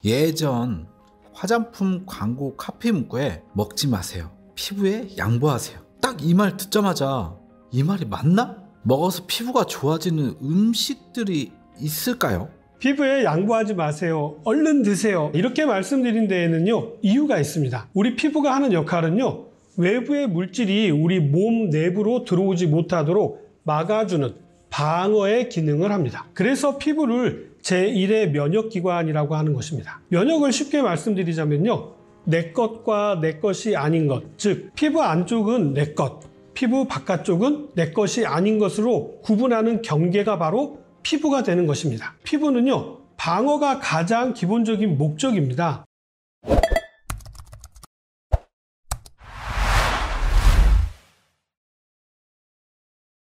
예전 화장품 광고 카피 문구에 먹지 마세요, 피부에 양보하세요, 딱 이 말 듣자마자 이 말이 맞나? 먹어서 피부가 좋아지는 음식들이 있을까요? 피부에 양보하지 마세요, 얼른 드세요, 이렇게 말씀드린 데에는요 이유가 있습니다. 우리 피부가 하는 역할은요 외부의 물질이 우리 몸 내부로 들어오지 못하도록 막아주는 방어의 기능을 합니다. 그래서 피부를 제1의 면역기관이라고 하는 것입니다. 면역을 쉽게 말씀드리자면요, 내 것과 내 것이 아닌 것, 즉 피부 안쪽은 내 것, 피부 바깥쪽은 내 것이 아닌 것으로 구분하는 경계가 바로 피부가 되는 것입니다. 피부는요 방어가 가장 기본적인 목적입니다.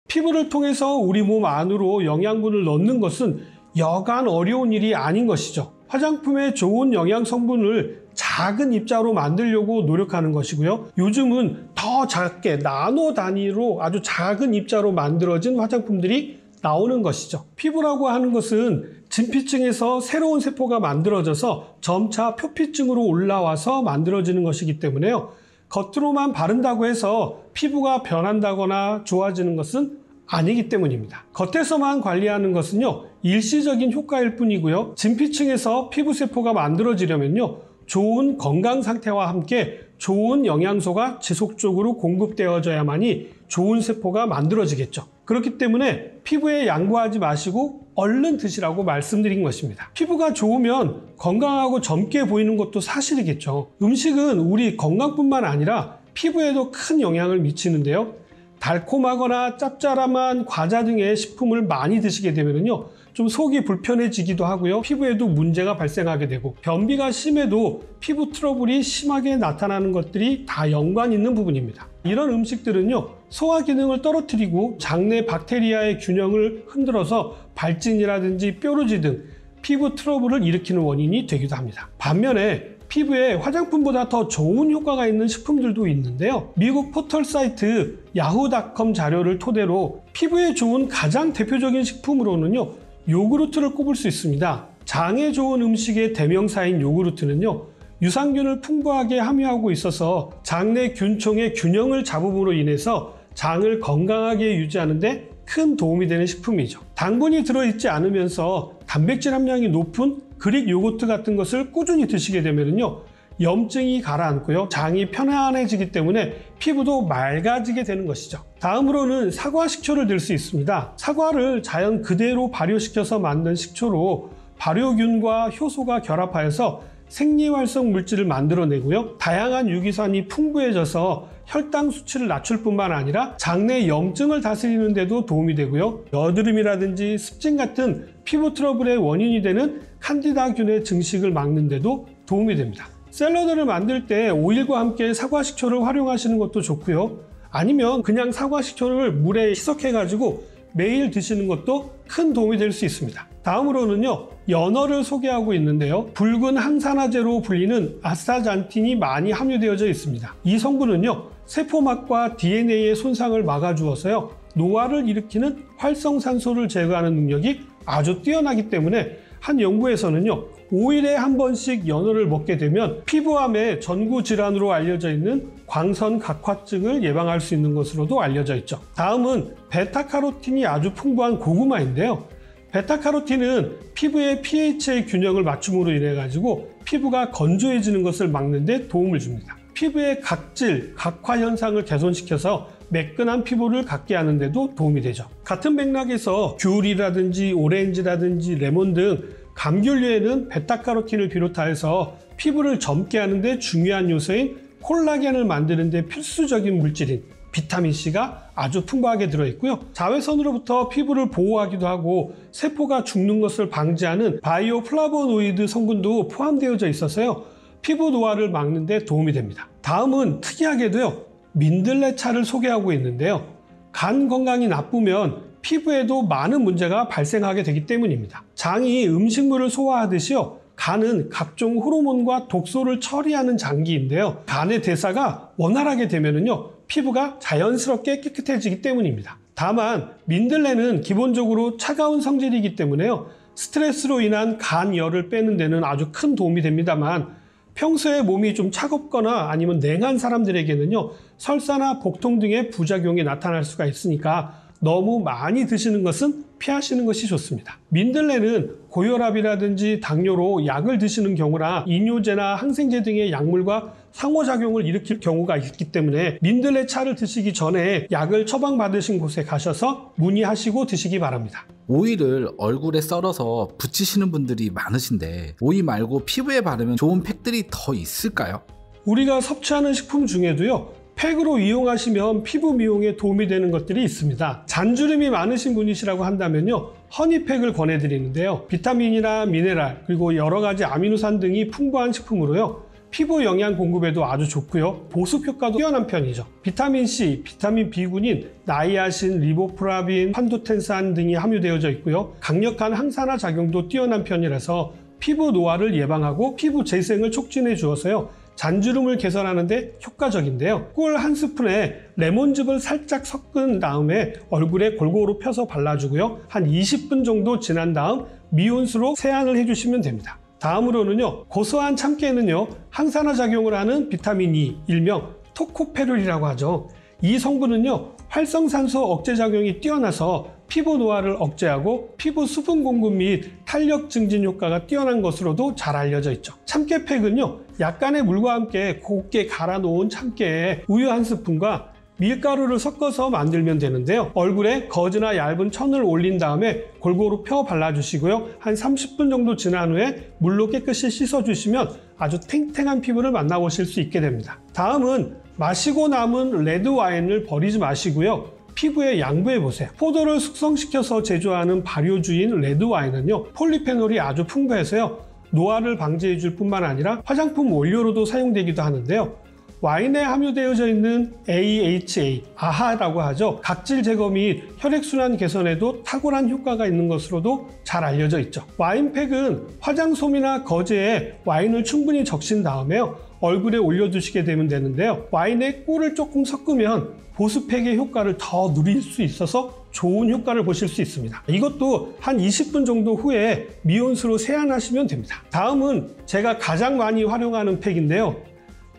피부를 통해서 우리 몸 안으로 영양분을 넣는 것은 여간 어려운 일이 아닌 것이죠. 화장품의 좋은 영양 성분을 작은 입자로 만들려고 노력하는 것이고요. 요즘은 더 작게 나노 단위로 아주 작은 입자로 만들어진 화장품들이 나오는 것이죠. 피부라고 하는 것은 진피층에서 새로운 세포가 만들어져서 점차 표피층으로 올라와서 만들어지는 것이기 때문에요. 겉으로만 바른다고 해서 피부가 변한다거나 좋아지는 것은 아니기 때문입니다. 겉에서만 관리하는 것은요 일시적인 효과일 뿐이고요. 진피층에서 피부세포가 만들어지려면요 좋은 건강 상태와 함께 좋은 영양소가 지속적으로 공급되어져야만이 좋은 세포가 만들어지겠죠. 그렇기 때문에 피부에 양보하지 마시고 얼른 드시라고 말씀드린 것입니다. 피부가 좋으면 건강하고 젊게 보이는 것도 사실이겠죠. 음식은 우리 건강뿐만 아니라 피부에도 큰 영향을 미치는데요. 달콤하거나 짭짤한 과자 등의 식품을 많이 드시게 되면요 좀 속이 불편해지기도 하고요, 피부에도 문제가 발생하게 되고, 변비가 심해도 피부 트러블이 심하게 나타나는 것들이 다 연관 있는 부분입니다. 이런 음식들은요 소화 기능을 떨어뜨리고 장내 박테리아의 균형을 흔들어서 발진이라든지 뾰루지 등 피부 트러블을 일으키는 원인이 되기도 합니다. 반면에 피부에 화장품보다 더 좋은 효과가 있는 식품들도 있는데요. 미국 포털 사이트 야후.com 자료를 토대로 피부에 좋은 가장 대표적인 식품으로는요 요구르트를 꼽을 수 있습니다. 장에 좋은 음식의 대명사인 요구르트는요 유산균을 풍부하게 함유하고 있어서 장내 균총의 균형을 잡음으로 인해서 장을 건강하게 유지하는 데 큰 도움이 되는 식품이죠. 당분이 들어있지 않으면서 단백질 함량이 높은 그릭 요거트 같은 것을 꾸준히 드시게 되면요 염증이 가라앉고요 장이 편안해지기 때문에 피부도 맑아지게 되는 것이죠. 다음으로는 사과 식초를 들 수 있습니다. 사과를 자연 그대로 발효시켜서 만든 식초로 발효균과 효소가 결합하여서 생리활성 물질을 만들어내고요 다양한 유기산이 풍부해져서 혈당 수치를 낮출 뿐만 아니라 장내 염증을 다스리는 데도 도움이 되고요 여드름이라든지 습진 같은 피부 트러블의 원인이 되는 칸디다균의 증식을 막는 데도 도움이 됩니다. 샐러드를 만들 때 오일과 함께 사과 식초를 활용하시는 것도 좋고요, 아니면 그냥 사과 식초를 물에 희석해 가지고 매일 드시는 것도 큰 도움이 될 수 있습니다. 다음으로는요 연어를 소개하고 있는데요, 붉은 항산화제로 불리는 아스타잔틴이 많이 함유되어져 있습니다. 이 성분은요 세포막과 DNA의 손상을 막아주어서요 노화를 일으키는 활성산소를 제거하는 능력이 아주 뛰어나기 때문에 한 연구에서는요 5일에 한 번씩 연어를 먹게 되면 피부암의 전구 질환으로 알려져 있는 광선각화증을 예방할 수 있는 것으로도 알려져 있죠. 다음은 베타카로틴이 아주 풍부한 고구마인데요, 베타카로틴은 피부의 pH의 균형을 맞춤으로 인해 가지고 피부가 건조해지는 것을 막는 데 도움을 줍니다. 피부의 각질, 각화 현상을 개선시켜서 매끈한 피부를 갖게 하는 데도 도움이 되죠. 같은 맥락에서 귤이라든지 오렌지라든지 레몬 등 감귤류에는 베타카로틴을 비롯하여서 피부를 젊게 하는 데 중요한 요소인 콜라겐을 만드는 데 필수적인 물질인 비타민C가 아주 풍부하게 들어있고요. 자외선으로부터 피부를 보호하기도 하고 세포가 죽는 것을 방지하는 바이오 플라보노이드 성분도 포함되어져 있어서요 피부 노화를 막는 데 도움이 됩니다. 다음은 특이하게도요 민들레차를 소개하고 있는데요, 간 건강이 나쁘면 피부에도 많은 문제가 발생하게 되기 때문입니다. 장이 음식물을 소화하듯이요 간은 각종 호르몬과 독소를 처리하는 장기인데요, 간의 대사가 원활하게 되면은요 피부가 자연스럽게 깨끗해지기 때문입니다. 다만 민들레는 기본적으로 차가운 성질이기 때문에요 스트레스로 인한 간열을 빼는 데는 아주 큰 도움이 됩니다만 평소에 몸이 좀 차갑거나 아니면 냉한 사람들에게는요, 설사나 복통 등의 부작용이 나타날 수가 있으니까 너무 많이 드시는 것은 피하시는 것이 좋습니다. 민들레는 고혈압이라든지 당뇨로 약을 드시는 경우나 이뇨제나 항생제 등의 약물과 상호작용을 일으킬 경우가 있기 때문에 민들레 차를 드시기 전에 약을 처방받으신 곳에 가셔서 문의하시고 드시기 바랍니다. 오이를 얼굴에 썰어서 붙이시는 분들이 많으신데 오이 말고 피부에 바르면 좋은 팩들이 더 있을까요? 우리가 섭취하는 식품 중에도요, 팩으로 이용하시면 피부 미용에 도움이 되는 것들이 있습니다. 잔주름이 많으신 분이시라고 한다면요, 허니팩을 권해드리는데요, 비타민이나 미네랄 그리고 여러 가지 아미노산 등이 풍부한 식품으로요, 피부 영양 공급에도 아주 좋고요, 보습 효과도 뛰어난 편이죠. 비타민C, 비타민 B군인 나이아신, 리보프라빈, 판도텐산 등이 함유되어져 있고요, 강력한 항산화 작용도 뛰어난 편이라서 피부 노화를 예방하고 피부 재생을 촉진해 주어서요, 잔주름을 개선하는 데 효과적인데요. 꿀 한 스푼에 레몬즙을 살짝 섞은 다음에 얼굴에 골고루 펴서 발라주고요, 한 20분 정도 지난 다음 미온수로 세안을 해주시면 됩니다. 다음으로는요, 고소한 참깨에는요, 항산화 작용을 하는 비타민 E, 일명 토코페롤이라고 하죠. 이 성분은요, 활성산소 억제 작용이 뛰어나서 피부 노화를 억제하고 피부 수분 공급 및 탄력 증진 효과가 뛰어난 것으로도 잘 알려져 있죠. 참깨팩은요, 약간의 물과 함께 곱게 갈아 놓은 참깨에 우유 한 스푼과 밀가루를 섞어서 만들면 되는데요, 얼굴에 거즈나 얇은 천을 올린 다음에 골고루 펴 발라주시고요, 한 30분 정도 지난 후에 물로 깨끗이 씻어주시면 아주 탱탱한 피부를 만나보실 수 있게 됩니다. 다음은 마시고 남은 레드 와인을 버리지 마시고요, 피부에 양보해 보세요. 포도를 숙성시켜서 제조하는 발효주인 레드 와인은요, 폴리페놀이 아주 풍부해서요, 노화를 방지해 줄 뿐만 아니라 화장품 원료로도 사용되기도 하는데요, 와인에 함유되어져 있는 AHA, 아하라고 하죠. 각질 제거 및 혈액순환 개선에도 탁월한 효과가 있는 것으로도 잘 알려져 있죠. 와인팩은 화장솜이나 거즈에 와인을 충분히 적신 다음에요, 얼굴에 올려두시게 되면 되는데요, 와인에 꿀을 조금 섞으면 보습팩의 효과를 더 누릴 수 있어서 좋은 효과를 보실 수 있습니다. 이것도 한 20분 정도 후에 미온수로 세안하시면 됩니다. 다음은 제가 가장 많이 활용하는 팩인데요,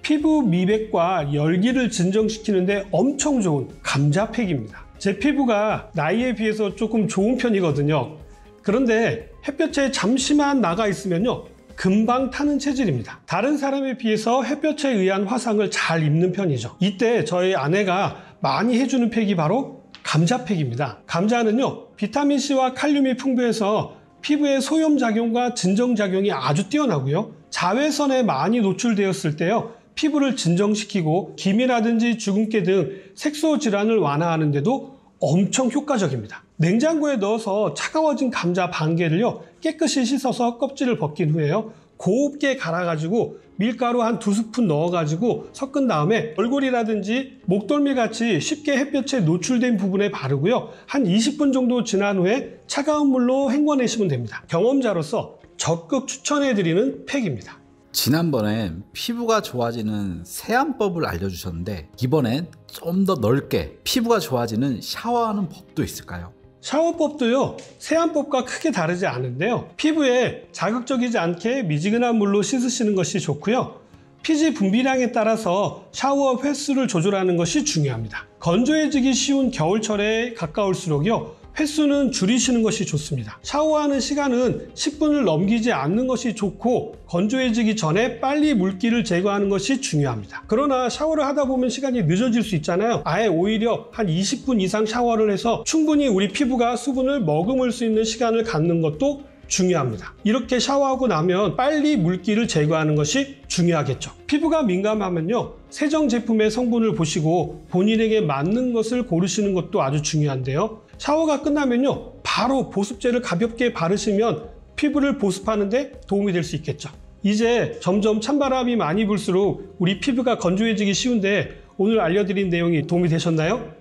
피부 미백과 열기를 진정시키는데 엄청 좋은 감자팩입니다. 제 피부가 나이에 비해서 조금 좋은 편이거든요. 그런데 햇볕에 잠시만 나가 있으면요, 금방 타는 체질입니다. 다른 사람에 비해서 햇볕에 의한 화상을 잘 입는 편이죠. 이때 저희 아내가 많이 해주는 팩이 바로 감자팩입니다. 감자는요, 비타민C와 칼륨이 풍부해서 피부의 소염작용과 진정작용이 아주 뛰어나고요, 자외선에 많이 노출되었을 때요, 피부를 진정시키고 기미라든지 주근깨 등 색소 질환을 완화하는 데도 엄청 효과적입니다. 냉장고에 넣어서 차가워진 감자 반 개를요, 깨끗이 씻어서 껍질을 벗긴 후에요, 곱게 갈아가지고 밀가루 한 2스푼 넣어가지고 섞은 다음에 얼굴이라든지 목덜미 같이 쉽게 햇볕에 노출된 부분에 바르고요, 한 20분 정도 지난 후에 차가운 물로 헹궈내시면 됩니다. 경험자로서 적극 추천해드리는 팩입니다. 지난번엔 피부가 좋아지는 세안법을 알려주셨는데 이번엔 좀 더 넓게 피부가 좋아지는 샤워하는 법도 있을까요? 샤워법도요, 세안법과 크게 다르지 않은데요, 피부에 자극적이지 않게 미지근한 물로 씻으시는 것이 좋고요, 피지 분비량에 따라서 샤워 횟수를 조절하는 것이 중요합니다. 건조해지기 쉬운 겨울철에 가까울수록요, 횟수는 줄이시는 것이 좋습니다. 샤워하는 시간은 10분을 넘기지 않는 것이 좋고 건조해지기 전에 빨리 물기를 제거하는 것이 중요합니다. 그러나 샤워를 하다 보면 시간이 늦어질 수 있잖아요. 아예 오히려 한 20분 이상 샤워를 해서 충분히 우리 피부가 수분을 머금을 수 있는 시간을 갖는 것도 중요합니다. 이렇게 샤워하고 나면 빨리 물기를 제거하는 것이 중요하겠죠. 피부가 민감하면요, 세정 제품의 성분을 보시고 본인에게 맞는 것을 고르시는 것도 아주 중요한데요, 샤워가 끝나면요, 바로 보습제를 가볍게 바르시면 피부를 보습하는 데 도움이 될 수 있겠죠. 이제 점점 찬바람이 많이 불수록 우리 피부가 건조해지기 쉬운데 오늘 알려드린 내용이 도움이 되셨나요?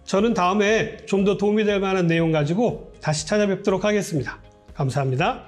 저는 다음에 좀 더 도움이 될 만한 내용 가지고 다시 찾아뵙도록 하겠습니다. 감사합니다.